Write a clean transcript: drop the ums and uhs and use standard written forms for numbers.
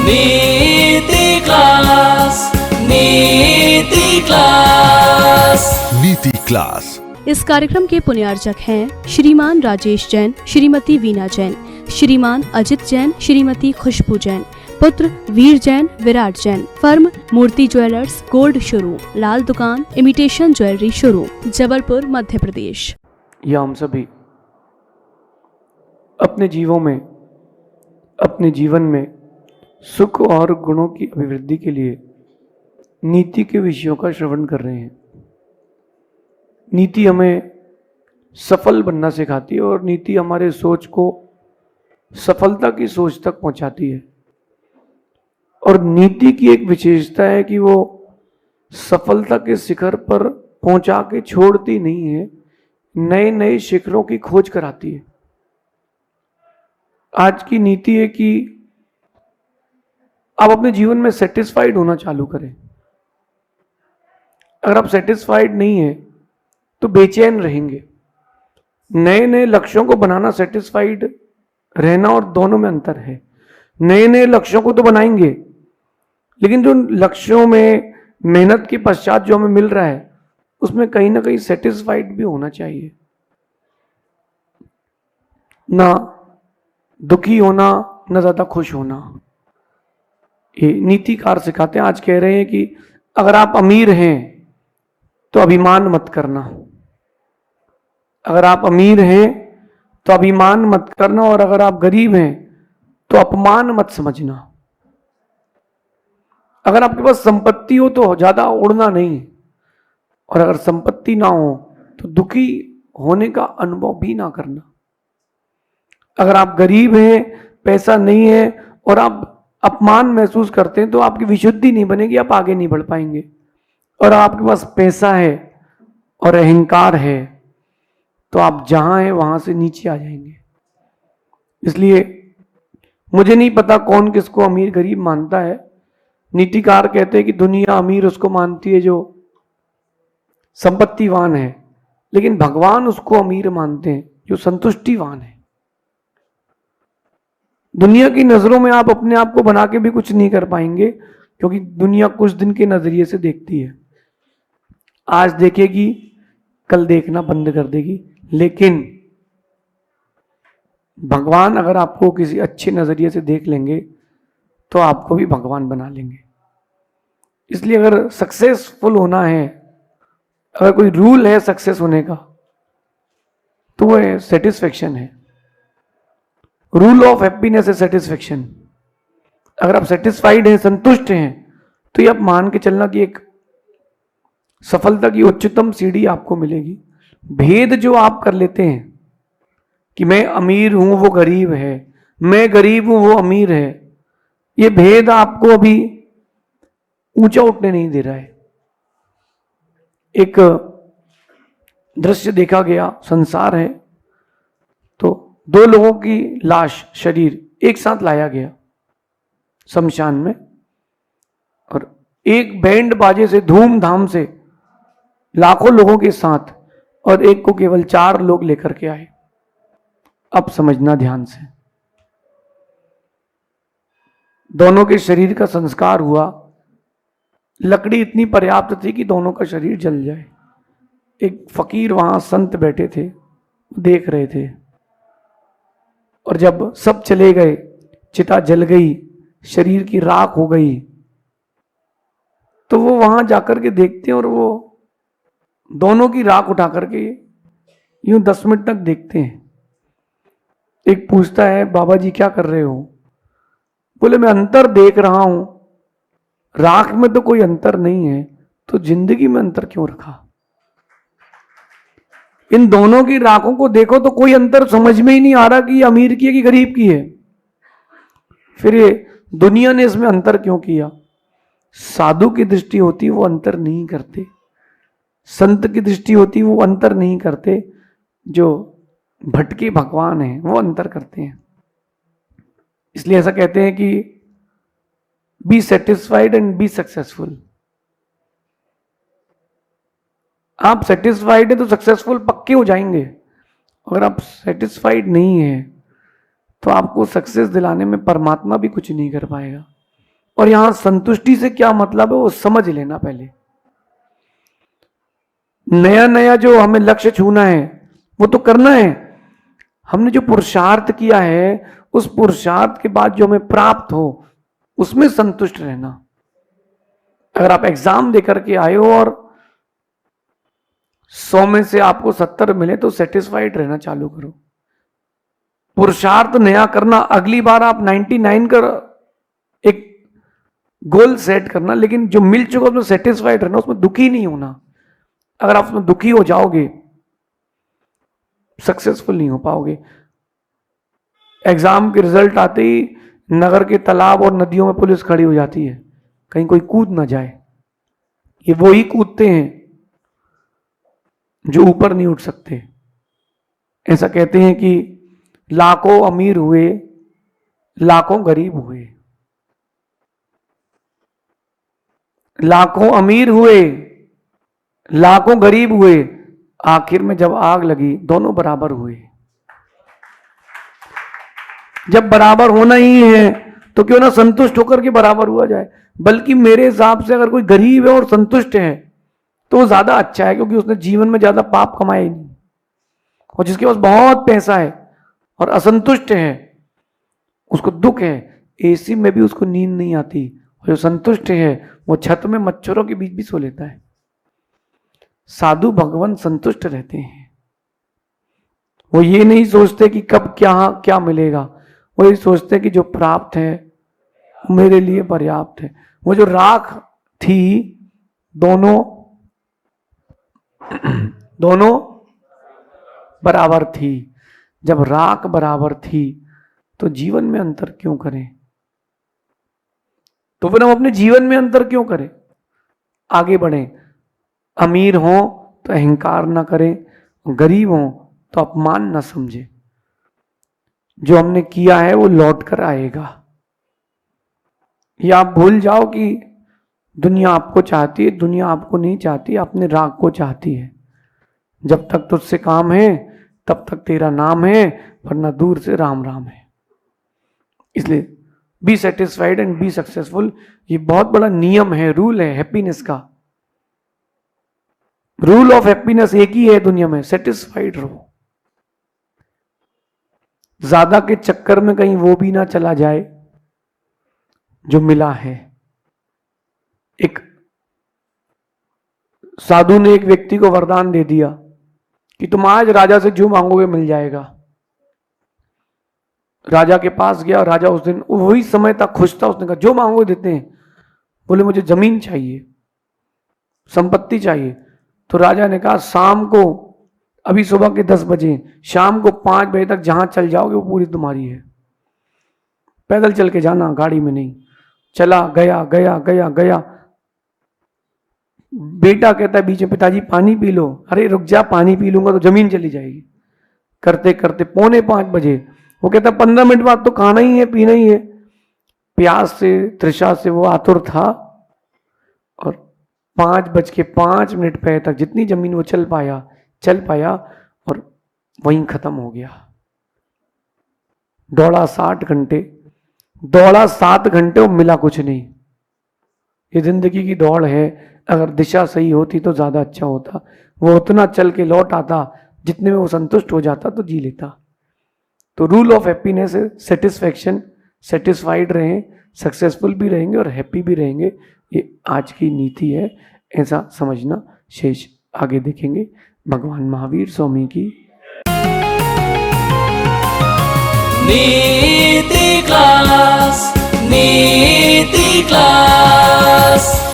नीति क्लास, नीति क्लास, नीति क्लास। इस कार्यक्रम के पुण्यार्चक हैं श्रीमान राजेश जैन, श्रीमती वीना जैन, श्रीमान अजित जैन, श्रीमती खुशबू जैन, पुत्र वीर जैन, विराट जैन। फर्म मूर्ति ज्वेलर्स, गोल्ड शोरूम, लाल दुकान, imitation jewellery showroom, Jabalpur, Madhya Pradesh. या हम सभी अपने जीवन में सुख और गुणों की अभिवृद्धि के लिए नीति के विषयों का श्रवण कर रहे हैं। नीति हमें सफल बनना सिखाती है और नीति हमारे सोच को सफलता की सोच तक पहुंचाती है। और नीति की एक विशेषता है कि वो सफलता के शिखर पर पहुंचा के छोड़ती नहीं है, नए नए शिखरों की खोज कराती है। आज की नीति है कि आप अपने जीवन में सेटिस्फाइड होना चालू करें। अगर आप सेटिस्फाइड नहीं है तो बेचैन रहेंगे। नए नए लक्ष्यों को बनाना, सेटिस्फाइड रहना और दोनों में अंतर है। नए नए लक्ष्यों को तो बनाएंगे, लेकिन जो लक्ष्यों में मेहनत के पश्चात जो हमें मिल रहा है उसमें कहीं ना कहीं सेटिस्फाइड भी होना चाहिए। ना दुखी होना, ना ज्यादा खुश होना। ये नीतिकार सिखाते हैं। आज कह रहे हैं कि अगर आप अमीर हैं तो अभिमान मत करना। अगर आप अमीर हैं तो अभिमान मत करना, और अगर आप गरीब हैं तो अपमान मत समझना। अगर आपके पास संपत्ति हो तो ज्यादा उड़ना नहीं, और अगर संपत्ति ना हो तो दुखी होने का अनुभव भी ना करना। अगर आप गरीब हैं, पैसा नहीं है और आप अपमान महसूस करते हैं तो आपकी विशुद्धि नहीं बनेगी, आप आगे नहीं बढ़ पाएंगे। और आपके पास पैसा है और अहंकार है तो आप जहां हैं वहां से नीचे आ जाएंगे। इसलिए मुझे नहीं पता कौन किसको अमीर गरीब मानता है। नीतिकार कहते हैं कि दुनिया अमीर उसको मानती है जो संपत्तिवान है, लेकिन भगवान उसको अमीर मानते हैं जो संतुष्टिवान है। दुनिया की नजरों में आप अपने आप को बना के भी कुछ नहीं कर पाएंगे, क्योंकि दुनिया कुछ दिन के नजरिए से देखती है। आज देखेगी, कल देखना बंद कर देगी। लेकिन भगवान अगर आपको किसी अच्छे नजरिए से देख लेंगे तो आपको भी भगवान बना लेंगे। इसलिए अगर सक्सेसफुल होना है, अगर कोई रूल है सक्सेस होने का, तो वह सेटिस्फेक्शन है। रूल ऑफ हैप्पीनेस है सेटिस्फेक्शन। अगर आप सेटिस्फाइड हैं, संतुष्ट हैं, तो ये आप मान के चलना कि एक सफलता की उच्चतम सीढ़ी आपको मिलेगी। भेद जो आप कर लेते हैं कि मैं अमीर हूं वो गरीब है, मैं गरीब हूं वो अमीर है, ये भेद आपको अभी ऊंचा उठने नहीं दे रहा है। एक दृश्य देखा गया, संसार है तो दो लोगों की लाश, शरीर एक साथ लाया गया शमशान में, और एक बैंड बाजे से धूमधाम से लाखों लोगों के साथ, और एक को केवल 4 लोग लेकर के आए। अब समझना ध्यान से, दोनों के शरीर का संस्कार हुआ, लकड़ी इतनी पर्याप्त थी कि दोनों का शरीर जल जाए। एक फकीर वहां संत बैठे थे, देख रहे थे, और जब सब चले गए, चिता जल गई, शरीर की राख हो गई, तो वो वहां जाकर के देखते हैं और वो दोनों की राख उठा करके यूं 10 मिनट तक देखते हैं। एक पूछता है, बाबा जी क्या कर रहे हो? बोले मैं अंतर देख रहा हूं। राख में तो कोई अंतर नहीं है, तो जिंदगी में अंतर क्यों रखा? इन दोनों की राखों को देखो तो कोई अंतर समझ में ही नहीं आ रहा कि ये अमीर की है कि गरीब की है। फिर ये दुनिया ने इसमें अंतर क्यों किया? साधु की दृष्टि होती वो अंतर नहीं करते, संत की दृष्टि होती वो अंतर नहीं करते, जो भटके भगवान हैं वो अंतर करते हैं। इसलिए ऐसा कहते हैं कि be satisfied and be successful. आप सेटिस्फाइड है तो सक्सेसफुल पक्के हो जाएंगे। अगर आप सेटिस्फाइड नहीं है तो आपको सक्सेस दिलाने में परमात्मा भी कुछ नहीं कर पाएगा। और यहां संतुष्टि से क्या मतलब है वो समझ लेना पहले। नया नया जो हमें लक्ष्य छूना है वो तो करना है। हमने जो पुरुषार्थ किया है उस पुरुषार्थ के बाद जो हमें प्राप्त हो उसमें संतुष्ट रहना। अगर आप एग्जाम देकर के आए हो और 100 में से आपको 70 मिले तो सेटिस्फाइड रहना चालू करो। पुरुषार्थ नया करना, अगली बार आप 99 कर एक गोल सेट करना, लेकिन जो मिल चुका उसमें सेटिस्फाइड रहना, उसमें दुखी नहीं होना। अगर आप उसमें दुखी हो जाओगे सक्सेसफुल नहीं हो पाओगे। एग्जाम के रिजल्ट आते ही नगर के तालाब और नदियों में पुलिस खड़ी हो जाती है, कहीं कोई कूद ना जाए। ये वो ही कूदते हैं जो ऊपर नहीं उठ सकते। ऐसा कहते हैं कि लाखों अमीर हुए, लाखों गरीब हुए, लाखों अमीर हुए, लाखों गरीब हुए, आखिर में जब आग लगी दोनों बराबर हुए। जब बराबर होना ही है तो क्यों ना संतुष्ट होकर के बराबर हुआ जाए। बल्कि मेरे हिसाब से अगर कोई गरीब है और संतुष्ट है तो वो ज्यादा अच्छा है, क्योंकि उसने जीवन में ज्यादा पाप कमाए ही नहीं। और जिसके पास बहुत पैसा है और असंतुष्ट है, उसको दुख है, एसी में भी उसको नींद नहीं आती। और जो संतुष्ट है वो छत में मच्छरों के बीच भी सो लेता है। साधु भगवान संतुष्ट रहते हैं। वो ये नहीं सोचते कि कब क्या मिलेगा, वो ये सोचते हैं कि जो प्राप्त है मेरे लिए पर्याप्त है। वो जो राख थी दोनों बराबर थी। जब राख बराबर थी तो जीवन में अंतर क्यों करें? तो फिर हम अपने जीवन में अंतर क्यों करें? आगे बढ़ें। अमीर हो तो अहंकार ना करें, गरीब हो तो अपमान ना समझे। जो हमने किया है वो लौट कर आएगा। या आप भूल जाओ कि दुनिया आपको चाहती है, दुनिया आपको नहीं चाहती, अपने राग को चाहती है। जब तक तुझसे काम है तब तक तेरा नाम है, वरना दूर से राम राम है। इसलिए be satisfied and be successful, ये बहुत बड़ा नियम है, रूल है हैप्पीनेस का। रूल ऑफ हैप्पीनेस एक ही है दुनिया में, सेटिस्फाइड रहो। ज्यादा के चक्कर में कहीं वो भी ना चला जाए जो मिला है। एक साधु ने एक व्यक्ति को वरदान दे दिया कि तुम आज राजा से जो मांगोगे मिल जाएगा। राजा के पास गया, राजा उस दिन वही समय तक खुश था। उसने कहा जो मांगोगे देते हैं। बोले मुझे जमीन चाहिए, संपत्ति चाहिए। तो राजा ने कहा शाम को, अभी सुबह के 10 बजे, शाम को 5 बजे तक जहां चल जाओगे वो पूरी तुम्हारी है। पैदल चल के जाना, गाड़ी में नहीं। चला गया गया गया गया। बेटा कहता है बीच में, पिताजी पानी पी लो। अरे रुक जा, पानी पी लूंगा तो जमीन चली जाएगी। करते करते 4:45 बजे वो कहता 15 मिनट बाद तो खाना ही है, पीना ही है। प्यास से, तृषा से वो आतुर था। और 5:05 पे तक जितनी जमीन वो चल पाया और वहीं खत्म हो गया। दौड़ा 7 घंटे और मिला कुछ नहीं। ये जिंदगी की दौड़ है। अगर दिशा सही होती तो ज्यादा अच्छा होता। वो उतना चल के लौट आता जितने में वो संतुष्ट हो जाता तो जी लेता। तो रूल ऑफ हैप्पीनेस है सेटिस्फैक्शन। सेटिस्फाइड रहें, सक्सेसफुल भी रहेंगे और हैप्पी भी रहेंगे। ये आज की नीति है, ऐसा समझना। शेष आगे देखेंगे। भगवान महावीर स्वामी की नीति क्लास, नीति क्लास।